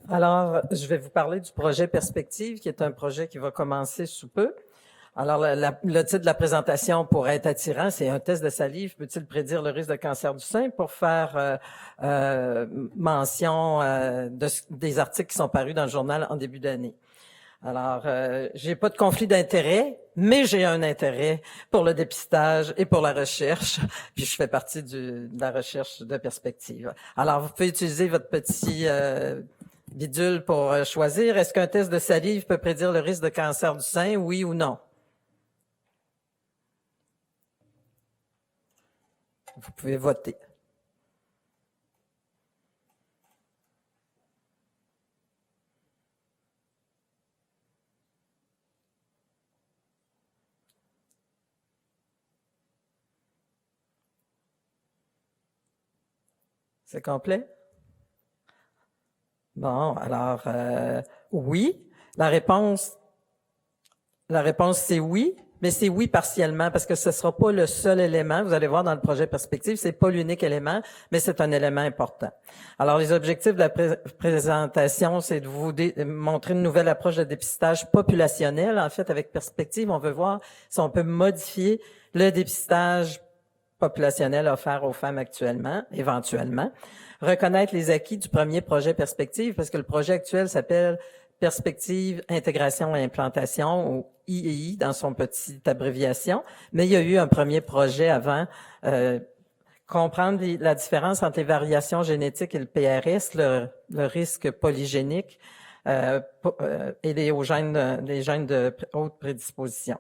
Alors, je vais vous parler du projet Perspective, qui est un projet qui va commencer sous peu. Alors, le titre de la présentation pourrait être attirant, c'est un test de salive peut-il prédire le risque de cancer du sein, pour faire mention des articles qui sont parus dans le journal en début d'année. Alors, j'ai pas de conflit d'intérêt, mais j'ai un intérêt pour le dépistage et pour la recherche, puis je fais partie de la recherche de Perspective. Alors, vous pouvez utiliser votre petit bidule pour choisir. Est-ce qu'un test de salive peut prédire le risque de cancer du sein, oui ou non? Vous pouvez voter. C'est complet? Bon, alors, oui. La réponse, c'est oui, mais c'est oui partiellement parce que ce sera pas le seul élément. Vous allez voir dans le projet Perspective, c'est pas l'unique élément, mais c'est un élément important. Alors, les objectifs de la présentation, c'est de vous montrer une nouvelle approche de dépistage populationnel. En fait, avec Perspective, on veut voir si on peut modifier le dépistage populationnel offert aux femmes actuellement, éventuellement. Reconnaître les acquis du premier projet Perspective, parce que le projet actuel s'appelle Perspective, Intégration et Implantation, ou IEI dans son petite abréviation, mais il y a eu un premier projet avant, comprendre la différence entre les variations génétiques et le PRS, le risque polygénique, et les gènes de haute prédisposition,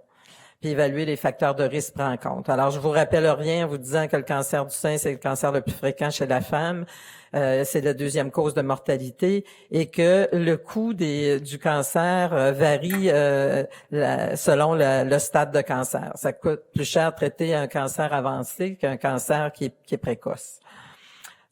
puis évaluer les facteurs de risque pris en compte. Alors, je vous rappelle rien en vous disant que le cancer du sein, c'est le cancer le plus fréquent chez la femme, c'est la deuxième cause de mortalité, et que le coût du cancer varie selon le stade de cancer. Ça coûte plus cher de traiter un cancer avancé qu'un cancer qui est précoce.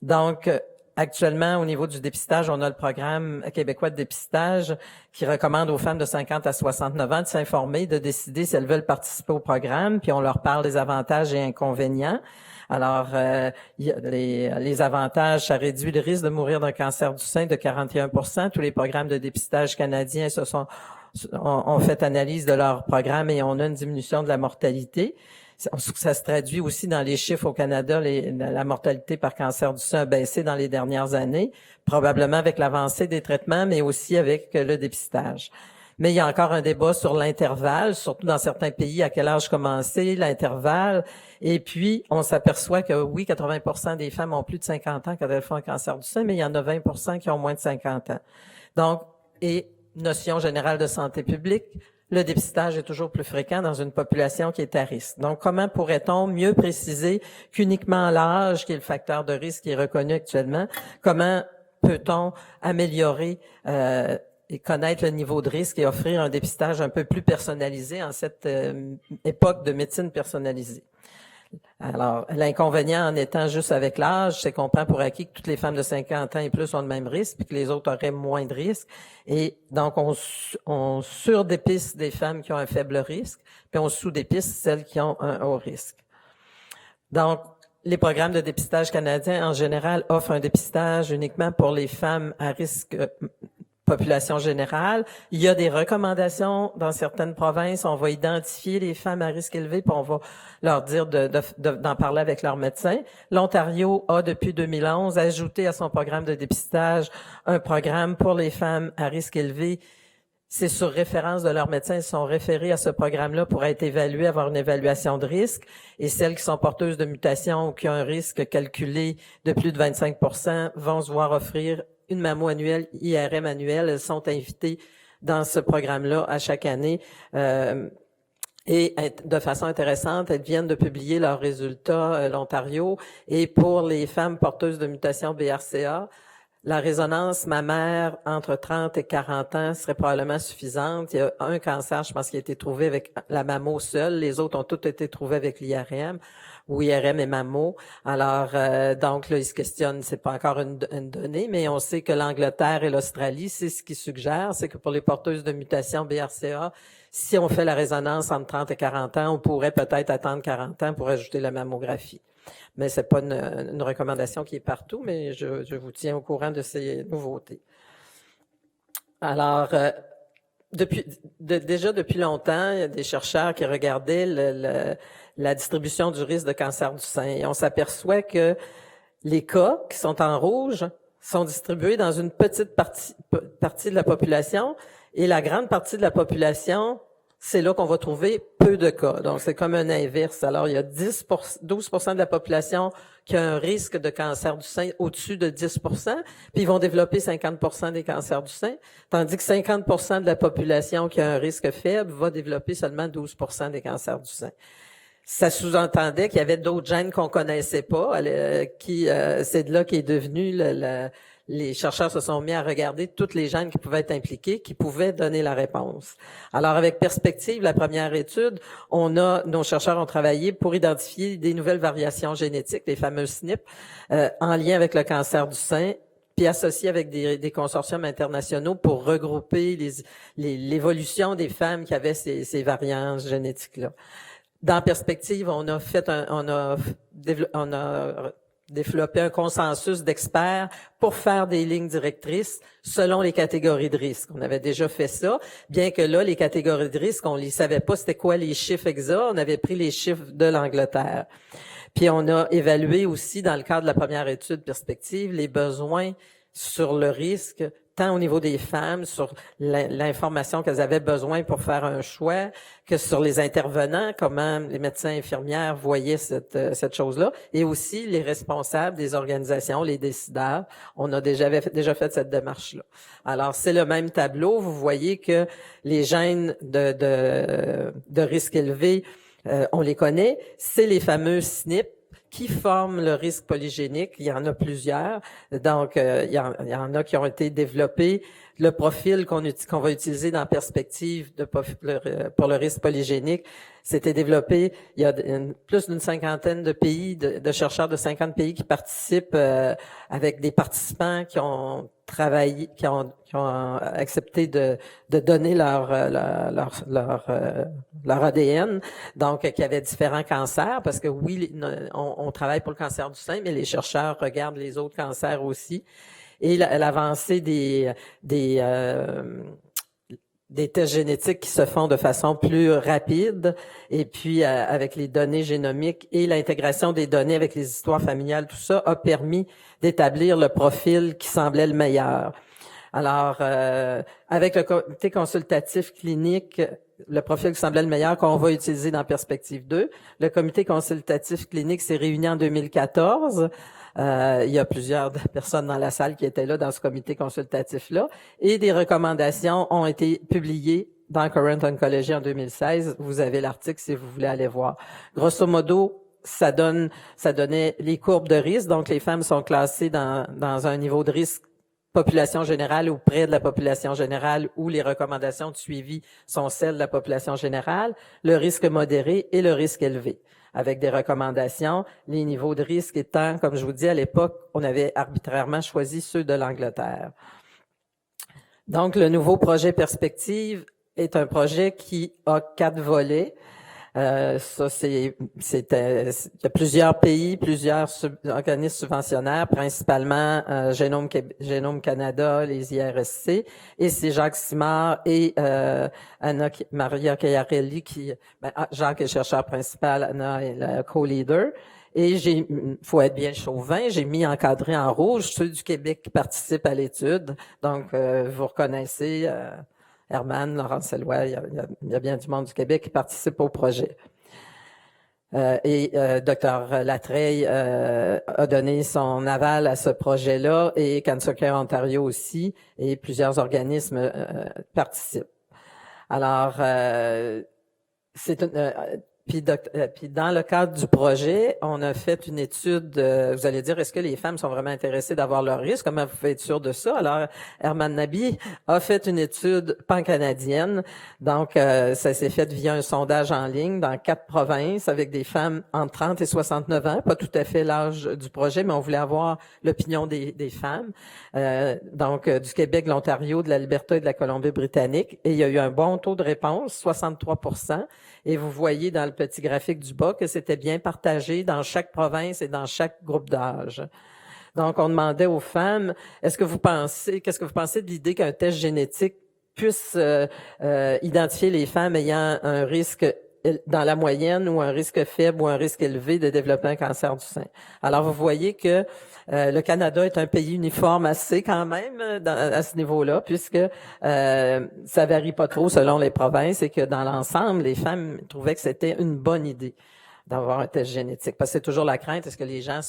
Donc, actuellement, au niveau du dépistage, on a le programme québécois de dépistage qui recommande aux femmes de 50 à 69 ans de s'informer, de décider si elles veulent participer au programme, puis on leur parle des avantages et inconvénients. Alors, les avantages, ça réduit le risque de mourir d'un cancer du sein de 41%. Tous les programmes de dépistage canadiens ont fait analyse de leur programme et on a une diminution de la mortalité. Ça se traduit aussi dans les chiffres au Canada. La mortalité par cancer du sein a baissé dans les dernières années, probablement avec l'avancée des traitements, mais aussi avec le dépistage. Mais il y a encore un débat sur l'intervalle, surtout dans certains pays, à quel âge commencer, l'intervalle. Et puis, on s'aperçoit que oui, 80% des femmes ont plus de 50 ans quand elles font un cancer du sein, mais il y en a 20% qui ont moins de 50 ans. Donc, et notion générale de santé publique, le dépistage est toujours plus fréquent dans une population qui est à risque. Donc, comment pourrait-on mieux préciser qu'uniquement l'âge, qui est le facteur de risque qui est reconnu actuellement, comment peut-on améliorer et connaître le niveau de risque et offrir un dépistage un peu plus personnalisé en cette époque de médecine personnalisée? Alors, l'inconvénient en étant juste avec l'âge, c'est qu'on prend pour acquis que toutes les femmes de 50 ans et plus ont le même risque, puis que les autres auraient moins de risques. Et donc, on surdépiste des femmes qui ont un faible risque, puis on sous-dépiste celles qui ont un haut risque. Donc, les programmes de dépistage canadiens, en général, offrent un dépistage uniquement pour les femmes à risque population générale. Il y a des recommandations dans certaines provinces. On va identifier les femmes à risque élevé, puis on va leur dire d'en parler avec leur médecin. L'Ontario a, depuis 2011, ajouté à son programme de dépistage un programme pour les femmes à risque élevé. C'est sur référence de leur médecin. Ils sont référés à ce programme-là pour être évalués, avoir une évaluation de risque. Et celles qui sont porteuses de mutations ou qui ont un risque calculé de plus de 25% vont se voir offrir une mammo annuelle, IRM annuelle. Elles sont invitées dans ce programme-là à chaque année. Et de façon intéressante, elles viennent de publier leurs résultats, l'Ontario. Et pour les femmes porteuses de mutations BRCA, la résonance mammaire entre 30 et 40 ans serait probablement suffisante. Il y a un cancer, je pense, qui a été trouvé avec la mammo seule. Les autres ont tous été trouvés avec l'IRM ou IRM et mammo. Alors, donc là, ils se questionnent, c'est pas encore une donnée, mais on sait que l'Angleterre et l'Australie, c'est ce qu'ils suggèrent, c'est que pour les porteuses de mutation BRCA, si on fait la résonance entre 30 et 40 ans, on pourrait peut-être attendre 40 ans pour ajouter la mammographie. Mais c'est pas une recommandation qui est partout, mais je vous tiens au courant de ces nouveautés. Alors, déjà depuis longtemps, il y a des chercheurs qui regardaient la distribution du risque de cancer du sein. Et on s'aperçoit que les cas qui sont en rouge sont distribués dans une petite partie de la population, et la grande partie de la population, c'est là qu'on va trouver peu de cas. Donc, c'est comme un inverse. Alors, il y a 12% de la population qui a un risque de cancer du sein au-dessus de 10%, puis ils vont développer 50% des cancers du sein, tandis que 50% de la population qui a un risque faible va développer seulement 12% des cancers du sein. Ça sous-entendait qu'il y avait d'autres gènes qu'on connaissait pas, c'est de là qu'est devenu les chercheurs se sont mis à regarder toutes les gènes qui pouvaient être impliqués, qui pouvaient donner la réponse. Alors, avec Perspective, la première étude, nos chercheurs ont travaillé pour identifier des nouvelles variations génétiques, les fameux SNP, en lien avec le cancer du sein, puis associés avec des consortiums internationaux pour regrouper l'évolution des femmes qui avaient ces variantes génétiques-là. Dans Perspective, on a développé un consensus d'experts pour faire des lignes directrices selon les catégories de risque. On avait déjà fait ça, bien que là, les catégories de risque, on ne savait pas c'était quoi les chiffres exacts. On avait pris les chiffres de l'Angleterre. Puis on a évalué aussi, dans le cadre de la première étude Perspective, les besoins sur le risque, tant au niveau des femmes, sur l'information qu'elles avaient besoin pour faire un choix, que sur les intervenants, comment les médecins et infirmières voyaient cette chose-là, et aussi les responsables des organisations, les décideurs. On a déjà fait cette démarche-là. Alors, c'est le même tableau. Vous voyez que les gènes de risque élevé, on les connaît. C'est les fameux SNP qui forment le risque polygénique. Il y en a plusieurs. Donc, il y en a qui ont été développés. Le profil qu'on va utiliser dans Perspective pour le risque polygénique, c'était développé. Il y a plus d'une cinquantaine de pays, de chercheurs de 50 pays qui participent avec des participants qui ont travaillé, qui ont accepté de donner leur ADN, donc qui avaient différents cancers, parce que oui, on travaille pour le cancer du sein, mais les chercheurs regardent les autres cancers aussi. Et l'avancée des tests génétiques qui se font de façon plus rapide, et puis avec les données génomiques et l'intégration des données avec les histoires familiales, tout ça a permis d'établir le profil qui semblait le meilleur. Alors, avec le comité consultatif clinique, le profil qui semblait le meilleur qu'on va utiliser dans Perspective 2, le comité consultatif clinique s'est réuni en 2014. Il y a plusieurs personnes dans la salle qui étaient là dans ce comité consultatif-là, et des recommandations ont été publiées dans Current Oncology en 2016. Vous avez l'article si vous voulez aller voir. Grosso modo, ça donnait les courbes de risque. Donc, les femmes sont classées dans un niveau de risque population générale ou près de la population générale, où les recommandations de suivi sont celles de la population générale, le risque modéré et le risque élevé, avec des recommandations, les niveaux de risque étant, comme je vous dis, à l'époque, on avait arbitrairement choisi ceux de l'Angleterre. Donc, le nouveau projet Perspective est un projet qui a 4 volets. Ça, il y a plusieurs pays, plusieurs organismes subventionnaires, principalement Génome Canada, les IRSC, et c'est Jacques Simard et Maria Chiarelli Jacques est le chercheur principal, Anna est la co-leader. Et faut être bien chauvin, j'ai mis encadré en rouge ceux du Québec qui participent à l'étude. Donc, vous reconnaissez Herman, Laurence Elloy, il y a bien du monde du Québec qui participe au projet. Dr Latreille a donné son aval à ce projet-là, et Cancer Care Ontario aussi, et plusieurs organismes participent. Alors, puis dans le cadre du projet, on a fait une étude, vous allez dire, est-ce que les femmes sont vraiment intéressées d'avoir leur risque? Comment vous pouvez être sûr de ça? Alors, Herman Nabi a fait une étude pan-canadienne. Donc, ça s'est fait via un sondage en ligne dans 4 provinces avec des femmes entre 30 et 69 ans, pas tout à fait l'âge du projet, mais on voulait avoir l'opinion des femmes. Donc, du Québec, de l'Ontario, de l'Alberta et de la Colombie-Britannique. Et il y a eu un bon taux de réponse, 63%. Et vous voyez dans le petit graphique du bas que c'était bien partagé dans chaque province et dans chaque groupe d'âge. Donc, on demandait aux femmes, qu'est-ce que vous pensez de l'idée qu'un test génétique puisse identifier les femmes ayant un risque dans la moyenne ou un risque faible ou un risque élevé de développer un cancer du sein. Alors, vous voyez que le Canada est un pays uniforme assez quand même à ce niveau-là, puisque ça varie pas trop selon les provinces et que dans l'ensemble, les femmes trouvaient que c'était une bonne idée d'avoir un test génétique. Parce que c'est toujours la crainte, est-ce que les gens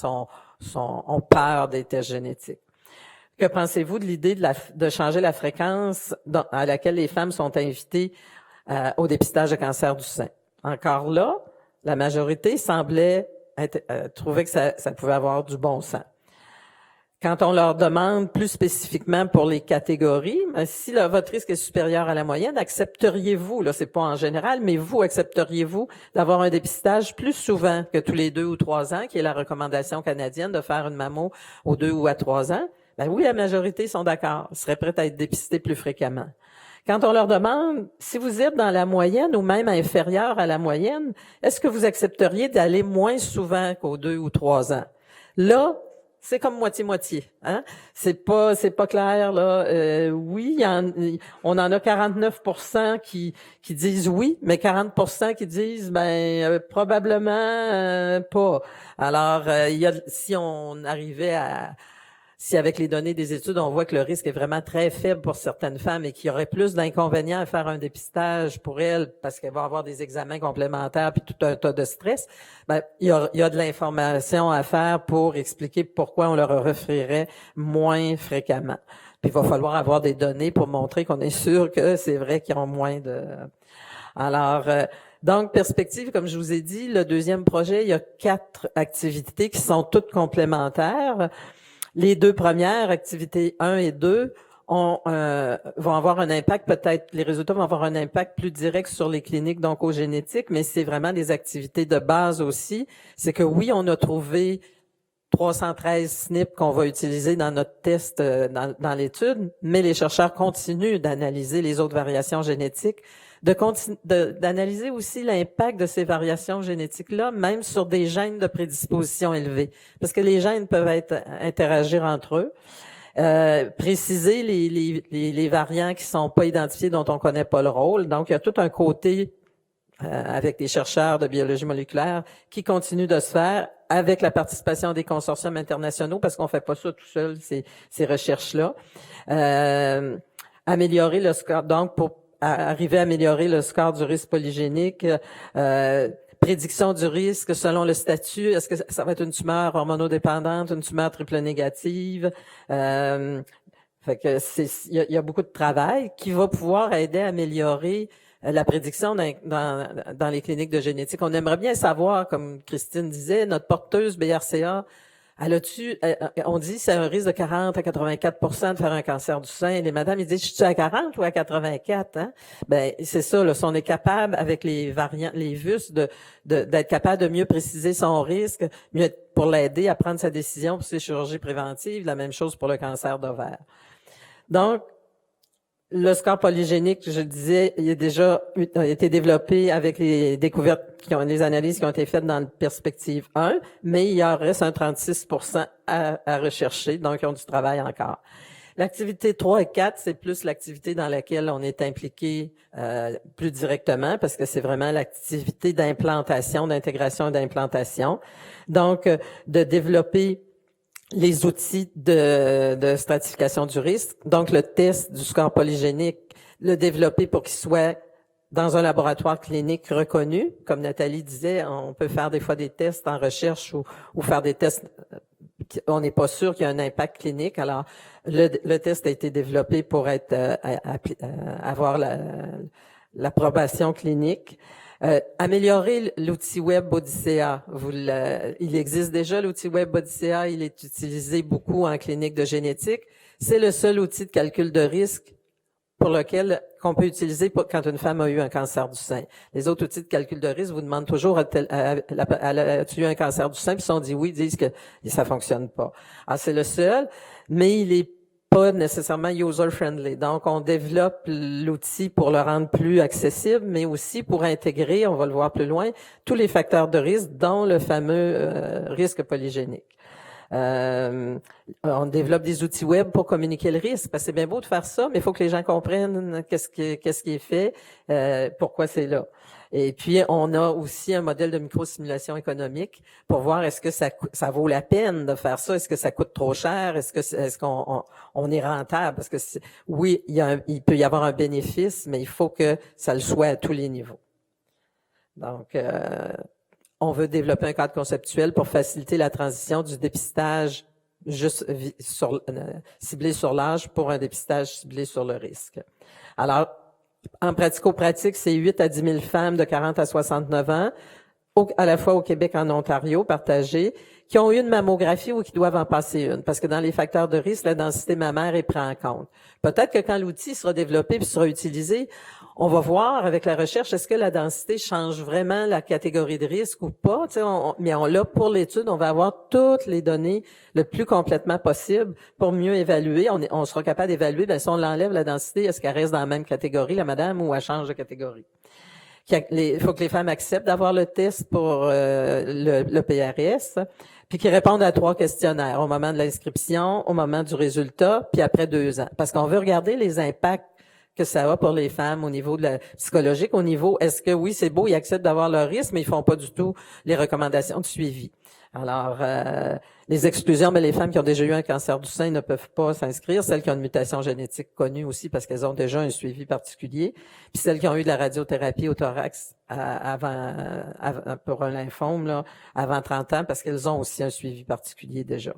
ont peur des tests génétiques? Que pensez-vous de l'idée de changer la fréquence à laquelle les femmes sont invitées au dépistage de cancer du sein? Encore là, la majorité semblait trouver que ça pouvait avoir du bon sens. Quand on leur demande plus spécifiquement pour les catégories, si votre risque est supérieur à la moyenne, accepteriez-vous, là c'est pas en général, mais vous accepteriez-vous d'avoir un dépistage plus souvent que tous les 2 ou 3 ans, qui est la recommandation canadienne de faire une mammo aux 2 ou à 3 ans? Ben oui, la majorité sont d'accord, seraient prêtes à être dépistés plus fréquemment. Quand on leur demande si vous êtes dans la moyenne ou même inférieur à la moyenne, est-ce que vous accepteriez d'aller moins souvent qu'aux 2 ou 3 ans? Là, c'est comme moitié-moitié, hein? C'est pas clair, là. Oui, on en a 49% qui disent oui, mais 40% qui disent, probablement pas. Alors, si avec les données des études, on voit que le risque est vraiment très faible pour certaines femmes et qu'il y aurait plus d'inconvénients à faire un dépistage pour elles parce qu'elles vont avoir des examens complémentaires puis tout un tas de stress, il y a de l'information à faire pour expliquer pourquoi on leur offrirait moins fréquemment. Puis il va falloir avoir des données pour montrer qu'on est sûr que c'est vrai qu'ils ont moins de... Alors... donc, perspective, comme je vous ai dit, le deuxième projet, il y a 4 activités qui sont toutes complémentaires. Les 2 premières, activités 1 et 2, vont avoir un impact, les résultats vont avoir un impact plus direct sur les cliniques d'oncogénétique, mais c'est vraiment des activités de base aussi. C'est que oui, on a trouvé 313 SNP qu'on va utiliser dans notre test dans l'étude, mais les chercheurs continuent d'analyser les autres variations génétiques, d'analyser aussi l'impact de ces variations génétiques-là, même sur des gènes de prédisposition élevés, parce que les gènes peuvent interagir entre eux. Préciser les variants qui sont pas identifiés, dont on connaît pas le rôle. Donc, il y a tout un côté avec des chercheurs de biologie moléculaire qui continuent de se faire avec la participation des consortiums internationaux, parce qu'on fait pas ça tout seul, ces recherches-là. Améliorer le score, donc pour arriver à améliorer le score du risque polygénique, prédiction du risque selon le statut, est-ce que ça va être une tumeur hormonodépendante, une tumeur triple négative, fait que il y a beaucoup de travail qui va pouvoir aider à améliorer la prédiction dans les cliniques de génétique. On aimerait bien savoir, comme Christine disait, notre porteuse BRCA, on dit c'est un risque de 40 à 84% de faire un cancer du sein. Les madames, ils disent, je suis à 40 ou à 84, hein? C'est ça, là, si on est capable, avec les variants, les VUS, d'être capable de mieux préciser son risque, mieux pour l'aider à prendre sa décision pour ses chirurgies préventives, la même chose pour le cancer d'ovaire. Donc, le score polygénique, je disais, il a déjà été développé avec les découvertes les analyses qui ont été faites dans la perspective 1, mais il y en reste un 36% à rechercher, donc ils ont du travail encore. L'activité 3 et 4, c'est plus l'activité dans laquelle on est impliqué plus directement, parce que c'est vraiment l'activité d'implantation, d'intégration et d'implantation. Donc, de développer les outils de stratification du risque, donc le test du score polygénique, le développer pour qu'il soit dans un laboratoire clinique reconnu. Comme Nathalie disait, on peut faire des fois des tests en recherche ou faire des tests, on n'est pas sûr qu'il y a un impact clinique. Alors, le test a été développé pour avoir l'approbation clinique. Améliorer l'outil web Odyssea. Il existe déjà l'outil web Odyssea, il est utilisé beaucoup en clinique de génétique. C'est le seul outil de calcul de risque qu'on peut utiliser quand une femme a eu un cancer du sein. Les autres outils de calcul de risque vous demandent toujours as-tu eu un cancer du sein, puis si on dit oui, ils disent que ça fonctionne pas. Alors c'est le seul, mais il est pas nécessairement user-friendly. Donc, on développe l'outil pour le rendre plus accessible, mais aussi pour intégrer, on va le voir plus loin, tous les facteurs de risque, dont le fameux risque polygénique. On développe des outils web pour communiquer le risque, parce que c'est bien beau de faire ça, mais il faut que les gens comprennent qu'est-ce qui est fait, pourquoi c'est là. Et puis, on a aussi un modèle de micro-simulation économique pour voir est-ce que ça vaut la peine de faire ça, est-ce que ça coûte trop cher, est-ce qu'on on est rentable, parce que oui, il peut y avoir un bénéfice, mais il faut que ça le soit à tous les niveaux. Donc, on veut développer un cadre conceptuel pour faciliter la transition du dépistage juste ciblé sur l'âge pour un dépistage ciblé sur le risque. Alors, en pratico-pratique, c'est 8 à 10 000 femmes de 40 à 69 ans, à la fois au Québec et en Ontario, partagées, qui ont eu une mammographie ou qui doivent en passer une. Parce que dans les facteurs de risque, la densité mammaire est prise en compte. Peut-être que quand l'outil sera développé et sera utilisé, on va voir avec la recherche, est-ce que la densité change vraiment la catégorie de risque ou pas? Mais on l'a pour l'étude, on va avoir toutes les données le plus complètement possible pour mieux évaluer. On sera capable d'évaluer, si on l'enlève la densité, est-ce qu'elle reste dans la même catégorie, la madame, ou elle change de catégorie? Il faut que les femmes acceptent d'avoir le test pour le PRS, puis qu'ils répondent à 3 questionnaires au moment de l'inscription, au moment du résultat, puis après 2 ans. Parce qu'on veut regarder les impacts que ça a pour les femmes au niveau de la psychologique, au niveau, est-ce que oui, c'est beau, ils acceptent d'avoir leur risque, mais ils font pas du tout les recommandations de suivi. Alors, les exclusions, mais les femmes qui ont déjà eu un cancer du sein ne peuvent pas s'inscrire. Celles qui ont une mutation génétique connue aussi parce qu'elles ont déjà un suivi particulier. Puis celles qui ont eu de la radiothérapie au thorax avant pour un lymphome, là, avant 30 ans, parce qu'elles ont aussi un suivi particulier déjà.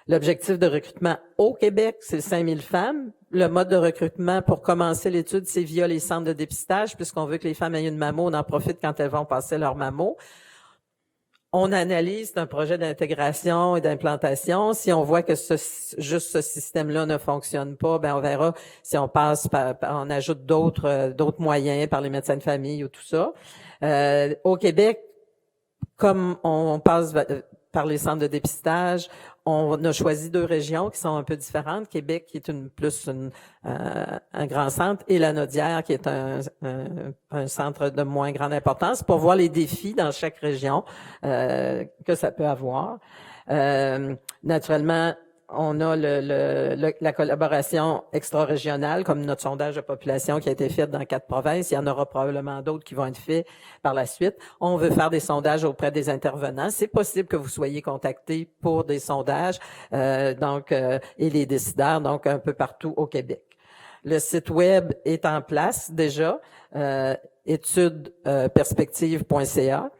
L'objectif de recrutement au Québec, c'est 5 000 femmes. Le mode de recrutement pour commencer l'étude, c'est via les centres de dépistage, puisqu'on veut que les femmes aient une mammo, on en profite quand elles vont passer leur mammo. On analyse un projet d'intégration et d'implantation. Si on voit que juste ce système-là ne fonctionne pas, ben on verra si on passe on ajoute d'autres moyens par les médecins de famille ou tout ça. Au Québec, comme on passe par les centres de dépistage, on a choisi 2 régions qui sont un peu différentes. Québec, qui est un grand centre, et la Naudière, qui est un centre de moins grande importance, pour voir les défis dans chaque région que ça peut avoir. Naturellement, on a la collaboration extra-régionale, comme notre sondage de population qui a été fait dans 4 provinces. Il y en aura probablement d'autres qui vont être faits par la suite. On veut faire des sondages auprès des intervenants. C'est possible que vous soyez contactés pour des sondages, et les décideurs, donc un peu partout au Québec. Le site web est en place déjà, étudesperspectives.ca.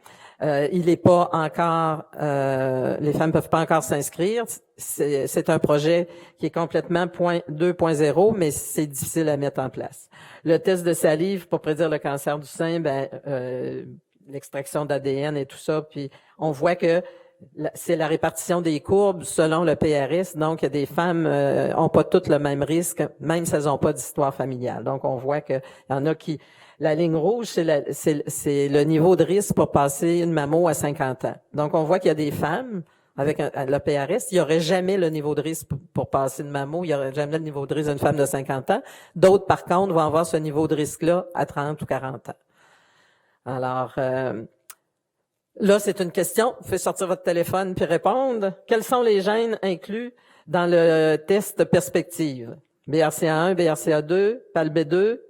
Il n'est pas encore, les femmes peuvent pas encore s'inscrire. C'est un projet qui est complètement 2.0, mais c'est difficile à mettre en place. Le test de salive pour prédire le cancer du sein, l'extraction d'ADN et tout ça, puis on voit que c'est la répartition des courbes selon le PRS. Donc, il y a des femmes ont pas toutes le même risque, même si elles n'ont pas d'histoire familiale. Donc, on voit qu'il y en a qui... La ligne rouge, c'est le niveau de risque pour passer une mammo à 50 ans. Donc, on voit qu'il y a des femmes avec le PRS, il n'y aurait jamais le niveau de risque pour passer une mammo, il n'y aurait jamais le niveau de risque d'une femme de 50 ans. D'autres, par contre, vont avoir ce niveau de risque-là à 30 ou 40 ans. Alors, là, c'est une question. Vous pouvez sortir votre téléphone puis répondre. Quels sont les gènes inclus dans le test perspective? BRCA1, BRCA2, PALB2,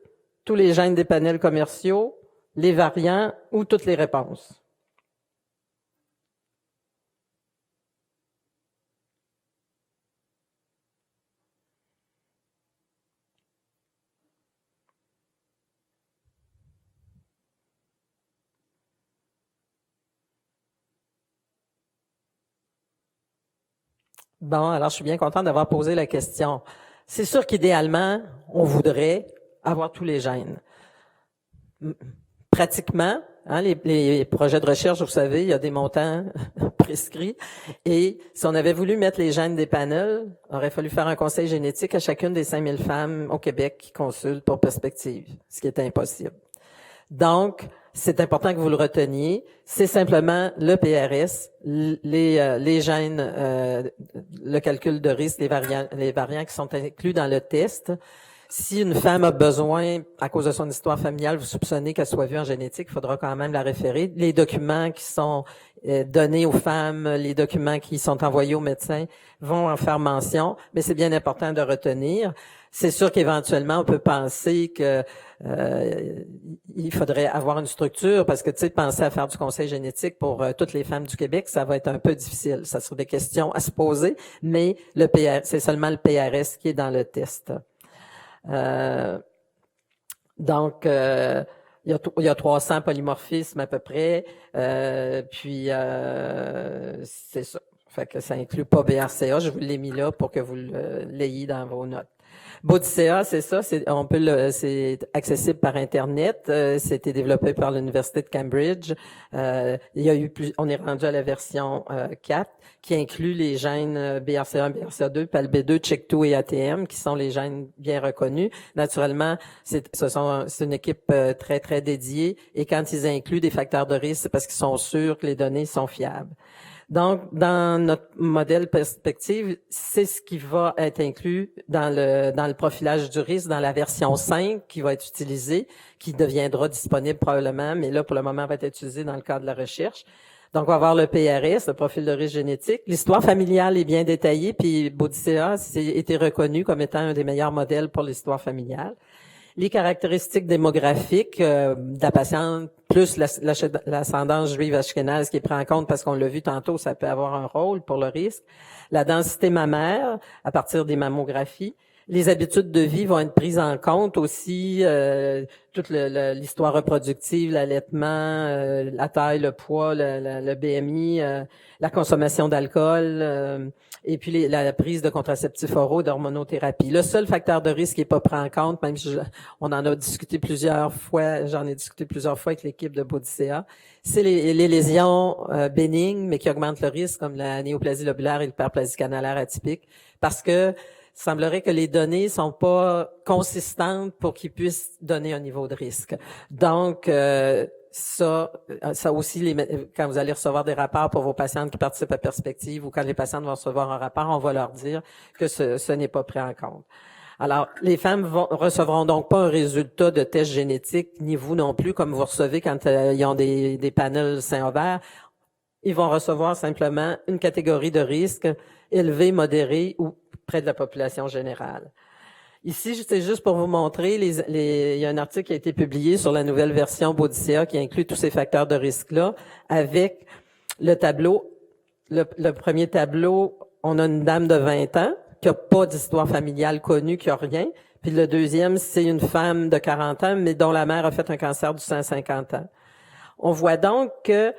tous les gènes des panels commerciaux, les variants ou toutes les réponses? Bon, alors je suis bien contente d'avoir posé la question. C'est sûr qu'idéalement, on voudrait avoir tous les gènes. Pratiquement, les projets de recherche, vous savez, il y a des montants prescrits. Et si on avait voulu mettre les gènes des panels, il aurait fallu faire un conseil génétique à chacune des 5000 femmes au Québec qui consultent pour perspective, ce qui est impossible. Donc, c'est important que vous le reteniez. C'est simplement le PRS, les gènes, le calcul de risque, les variants qui sont inclus dans le test. Si une femme a besoin, à cause de son histoire familiale, vous soupçonnez qu'elle soit vue en génétique, il faudra quand même la référer. Les documents qui sont donnés aux femmes, les documents qui sont envoyés aux médecins vont en faire mention, mais c'est bien important de retenir. C'est sûr qu'éventuellement, on peut penser que il faudrait avoir une structure, parce que, tu sais, penser à faire du conseil génétique pour toutes les femmes du Québec, ça va être un peu difficile. Ça sera des questions à se poser, mais c'est seulement le PRS qui est dans le test. Donc, il y a 300 polymorphismes à peu près, puis c'est ça. Fait que ça inclut pas BRCA. Je vous l'ai mis là pour que vous l'ayez dans vos notes. Boudica, c'est ça, c'est accessible par Internet. C'était développé par l'Université de Cambridge. On est rendu à la version 4 qui inclut les gènes BRCA1, BRCA2, PALB2, CHEK2 et ATM, qui sont les gènes bien reconnus. Naturellement, c'est une équipe très, très dédiée. Et quand ils incluent des facteurs de risque, c'est parce qu'ils sont sûrs que les données sont fiables. Donc, dans notre modèle perspective, c'est ce qui va être inclus dans le profilage du risque, dans la version 5 qui va être utilisée, qui deviendra disponible probablement, mais là, pour le moment, va être utilisée dans le cadre de la recherche. Donc, on va avoir le PRS, le profil de risque génétique. L'histoire familiale est bien détaillée, puis Boudica a été reconnu comme étant un des meilleurs modèles pour l'histoire familiale. Les caractéristiques démographiques de la patiente, plus l'ascendance juive ashkénaze qui est pris en compte parce qu'on l'a vu tantôt, ça peut avoir un rôle pour le risque. La densité mammaire à partir des mammographies. Les habitudes de vie vont être prises en compte aussi, toute l'histoire reproductive, l'allaitement, la taille, le poids, le BMI, la consommation d'alcool, et puis la prise de contraceptifs oraux, d'hormonothérapie. Le seul facteur de risque qui n'est pas pris en compte, même si on en a discuté plusieurs fois, j'en ai discuté plusieurs fois avec l'équipe de Boudica, c'est les lésions bénignes, mais qui augmentent le risque, comme la néoplasie lobulaire et l'hyperplasie canalaire atypique, parce que il semblerait que les données sont pas consistantes pour qu'ils puissent donner un niveau de risque. Donc, ça aussi, quand vous allez recevoir des rapports pour vos patientes qui participent à Perspective ou quand les patientes vont recevoir un rapport, on va leur dire que ce n'est pas pris en compte. Alors, les femmes recevront donc pas un résultat de test génétique, ni vous non plus, comme vous recevez quand ils ont des panels sein-ovaire. Ils vont recevoir simplement une catégorie de risque élevé, modéré ou près de la population générale. Ici, c'est juste pour vous montrer, il y a un article qui a été publié sur la nouvelle version Boudica qui inclut tous ces facteurs de risque-là avec le tableau. Le premier tableau, on a une dame de 20 ans qui a pas d'histoire familiale connue, qui a rien. Puis le deuxième, c'est une femme de 40 ans, mais dont la mère a fait un cancer du sein à 50 ans. On voit donc que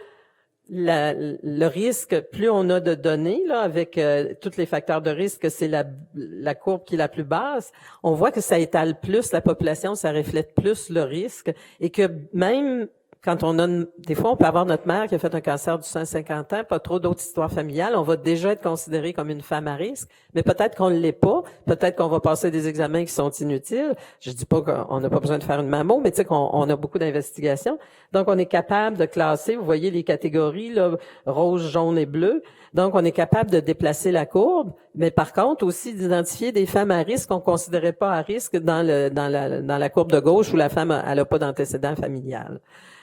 le risque, plus on a de données là avec tous les facteurs de risque, c'est la courbe qui est la plus basse, on voit que ça étale plus la population, ça reflète plus le risque et que même quand on a des fois on peut avoir notre mère qui a fait un cancer du sein à 50 ans, pas trop d'autres histoires familiales, on va déjà être considéré comme une femme à risque, mais peut-être qu'on ne l'est pas, peut-être qu'on va passer des examens qui sont inutiles. Je dis pas qu'on n'a pas besoin de faire une mammo, mais tu sais qu'on a beaucoup d'investigations. Donc on est capable de classer, vous voyez les catégories là, rouge, jaune et bleu. Donc on est capable de déplacer la courbe, mais par contre aussi d'identifier des femmes à risque qu'on considérait pas à risque dans la courbe de gauche où la femme elle a pas d'antécédent familial.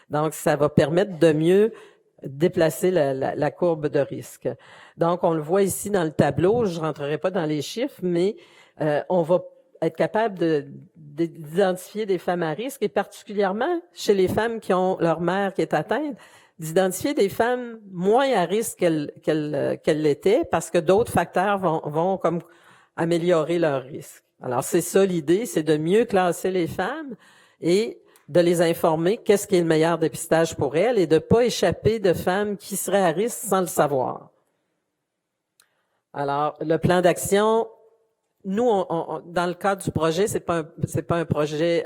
Donc, ça va permettre de mieux déplacer la courbe de risque. Donc, on le voit ici dans le tableau. Je rentrerai pas dans les chiffres, mais on va être capable d'identifier des femmes à risque et particulièrement chez les femmes qui ont leur mère qui est atteinte, d'identifier des femmes moins à risque qu'elles l'étaient parce que d'autres facteurs vont comme améliorer leur risque. Alors, c'est ça l'idée, c'est de mieux classer les femmes et de les informer qu'est-ce qui est le meilleur dépistage pour elles et de pas échapper de femmes qui seraient à risque sans le savoir. Alors, le plan d'action, nous, dans le cadre du projet, c'est pas un projet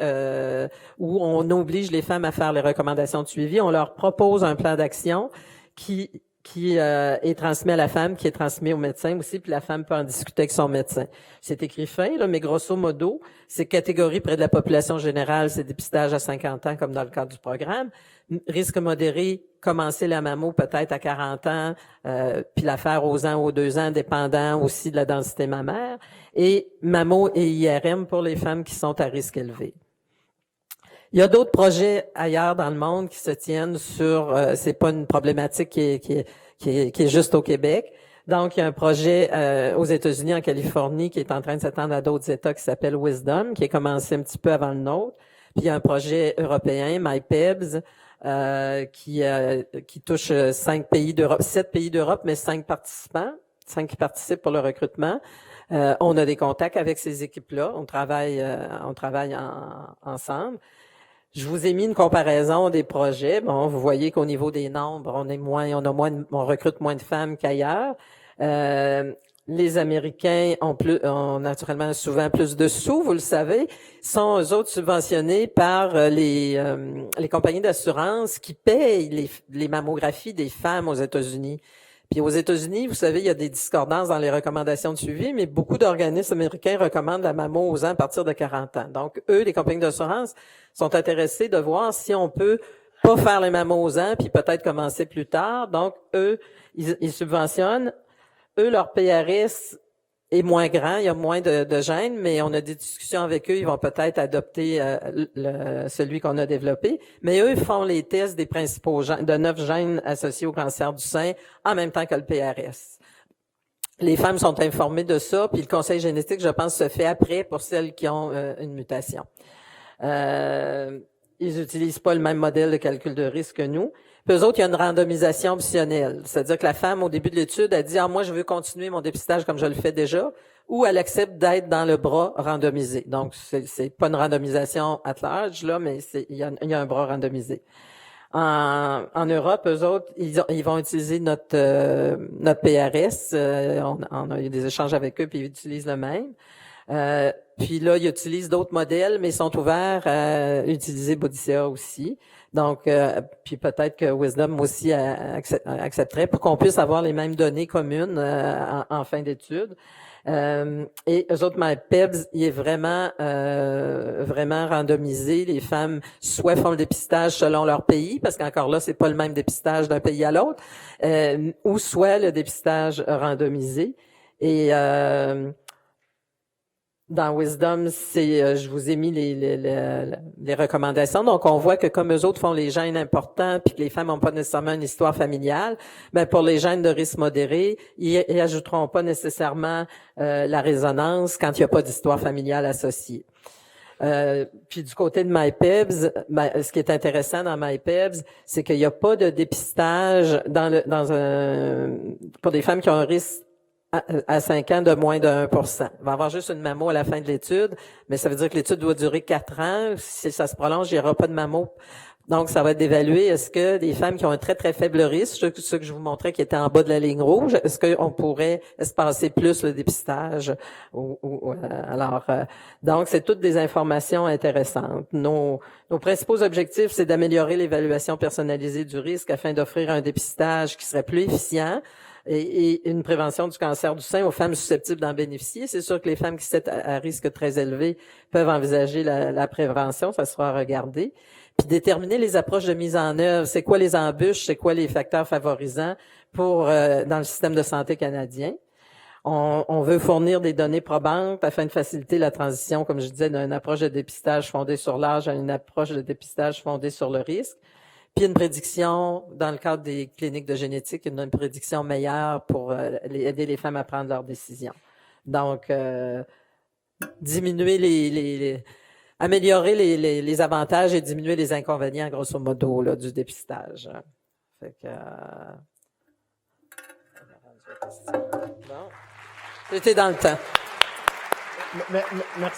où on oblige les femmes à faire les recommandations de suivi. On leur propose un plan d'action qui est transmis à la femme, qui est transmis au médecin aussi, puis la femme peut en discuter avec son médecin. C'est écrit fin, là, mais grosso modo, c'est catégorie près de la population générale, c'est dépistage à 50 ans, comme dans le cadre du programme. Risque modéré, commencer la mammo peut-être à 40 ans, puis la faire aux ans, aux 2 ans, dépendant aussi de la densité mammaire, et mammo et IRM pour les femmes qui sont à risque élevé. Il y a d'autres projets ailleurs dans le monde qui se tiennent sur, c'est pas une problématique qui est juste au Québec. Donc, il y a un projet aux États-Unis, en Californie, qui est en train de s'étendre à d'autres États qui s'appelle Wisdom, qui a commencé un petit peu avant le nôtre. Puis il y a un projet européen, MyPebs, qui touche 7 pays d'Europe, mais 5 participants, 5 qui participent pour le recrutement. On a des contacts avec ces équipes-là. On travaille ensemble. Je vous ai mis une comparaison des projets. Bon, vous voyez qu'au niveau des nombres, on recrute moins de femmes qu'ailleurs. Les Américains ont naturellement souvent plus de sous, vous le savez, sont eux autres subventionnés par les compagnies d'assurance qui payent les mammographies des femmes aux États-Unis. Puis aux États-Unis, vous savez, il y a des discordances dans les recommandations de suivi, mais beaucoup d'organismes américains recommandent la mammo aux ans à partir de 40 ans. Donc, eux, les compagnies d'assurance, sont intéressés de voir si on peut pas faire les mammos aux ans, puis peut-être commencer plus tard. Donc, eux, ils subventionnent. Eux, leur PRS est moins grand, il y a moins de gènes, mais on a des discussions avec eux, ils vont peut-être adopter celui qu'on a développé. Mais eux font les tests des principaux gènes, de 9 gènes associés au cancer du sein en même temps que le PRS. Les femmes sont informées de ça, puis le conseil génétique, je pense, se fait après pour celles qui ont une mutation. Ils utilisent pas le même modèle de calcul de risque que nous. Puis eux autres, il y a une randomisation optionnelle. C'est-à-dire que la femme, au début de l'étude, elle dit « Ah, moi, je veux continuer mon dépistage comme je le fais déjà », ou elle accepte d'être dans le bras randomisé. Donc, c'est pas une randomisation at large, là, mais il y a un bras randomisé. En Europe, eux autres, ils vont utiliser notre PRS. On a eu des échanges avec eux, puis ils utilisent le même. Puis là, ils utilisent d'autres modèles, mais ils sont ouverts à utiliser Bodicea aussi. Donc, puis peut-être que Wisdom aussi accepterait pour qu'on puisse avoir les mêmes données communes en fin d'étude. Et eux autres, MyPebs, il est vraiment randomisé. Les femmes soit font le dépistage selon leur pays, parce qu'encore là, c'est pas le même dépistage d'un pays à l'autre, ou soit le dépistage randomisé. Et dans Wisdom, je vous ai mis les recommandations. Donc, on voit que comme eux autres font les gènes importants, puis que les femmes n'ont pas nécessairement une histoire familiale, ben pour les gènes de risque modéré, ils ajouteront pas nécessairement la résonance quand il n'y a pas d'histoire familiale associée. Puis du côté de MyPebs, ce qui est intéressant dans MyPebs, c'est qu'il n'y a pas de dépistage pour des femmes qui ont un risque à 5 ans de moins de 1%. Il va y avoir juste une mammo à la fin de l'étude, mais ça veut dire que l'étude doit durer 4 ans. Si ça se prolonge, il n'y aura pas de mammo. Donc, ça va être d'évaluer est-ce que des femmes qui ont un très, très faible risque, ceux que je vous montrais qui étaient en bas de la ligne rouge, est-ce qu'on pourrait espacer plus le dépistage? Donc, c'est toutes des informations intéressantes. Nos principaux objectifs, c'est d'améliorer l'évaluation personnalisée du risque afin d'offrir un dépistage qui serait plus efficient, et une prévention du cancer du sein aux femmes susceptibles d'en bénéficier. C'est sûr que les femmes qui sont à risque très élevé peuvent envisager la prévention, ça sera regardé. Puis déterminer les approches de mise en œuvre, c'est quoi les embûches, c'est quoi les facteurs favorisants dans le système de santé canadien. On veut fournir des données probantes afin de faciliter la transition, comme je disais, d'une approche de dépistage fondée sur l'âge à une approche de dépistage fondée sur le risque. Puis une prédiction, dans le cadre des cliniques de génétique, une prédiction meilleure pour aider les femmes à prendre leurs décisions. Donc, améliorer les avantages et diminuer les inconvénients, grosso modo, là, du dépistage. Fait que, bon. J'étais dans le temps. Merci.